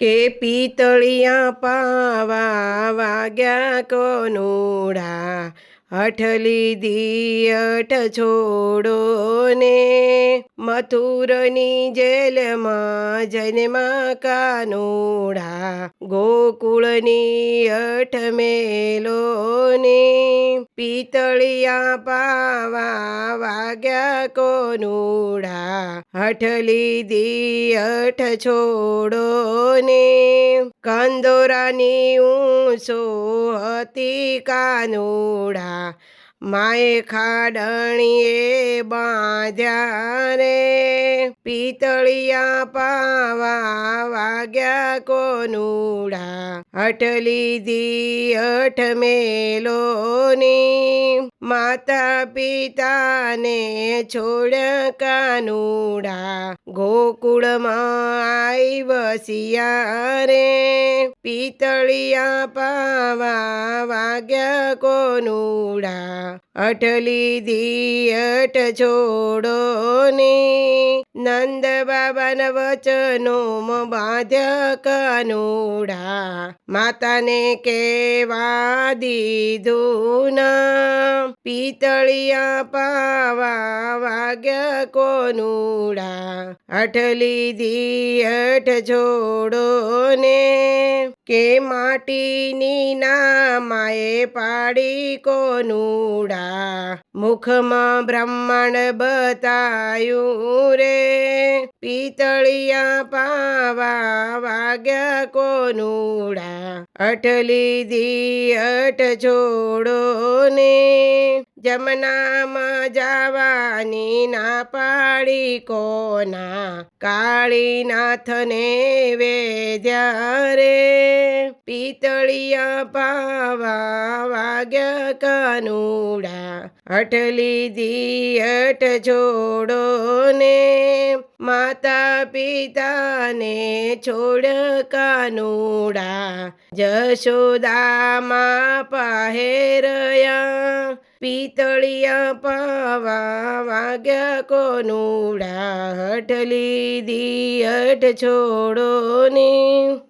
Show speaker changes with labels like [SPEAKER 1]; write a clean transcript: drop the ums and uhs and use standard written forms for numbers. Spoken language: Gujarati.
[SPEAKER 1] કે પિતળિયા પાવા વાગ્યા કોનુડા, હઠ લીધી હઠ છોડો ને, મથુરની જેલમાં જન્મા કાનુડા, ગોકુળની હઠ મેલો ને, પિતળિયા પાવા વાગ્યા કોનુડા, હઠ લીધી હઠ છોડો ને, કંદોરાની ઊંચો હતી કાનુડા, માએ ખાડણીએ બાંધ્યા રે, પિતળિયા પાવા વાગ્યા કોનુડા, હઠ લીધી હઠ મેલો ની, માતા પિતાને છોડ્યા કાનુડા, ગોકુળમાં આઈ વસિયા રે, પિતળિયા પાવા વાગ્યા કોનુડા, હઠ લીધી હઠ છોડો ને, નંદ બાબાના વચનોમાં બાંધ્યા કાનુડા, માતાને કેવા દીધું ના, પિતળિયા પાવા વાગ્યા કોનુડા, હઠ લીધી હઠ છોડો ને, કે માટીની ના માએ પાડી કોનુડા, મુખમાં બ્રહ્માંડ બતાયું રે, પિતળિયા પાવા વાગ્યા કોનુડા, હઠ લીધી હઠ છોડો ને, જમનામાં જવાની ના પાડી કોના, કાળીનાથને વેદ્યા રે, પિતળિયા પાવા વાગ્યા કાનુડા, હઠ લીધી હઠ છોડો ને, માતા પિતાને છોડ કાનુડા, જશોદામાં પહેરયા, પિતળિયા પાવા વાગ્યા કોનુડા, હઠ લીધી હઠ છોડો ને.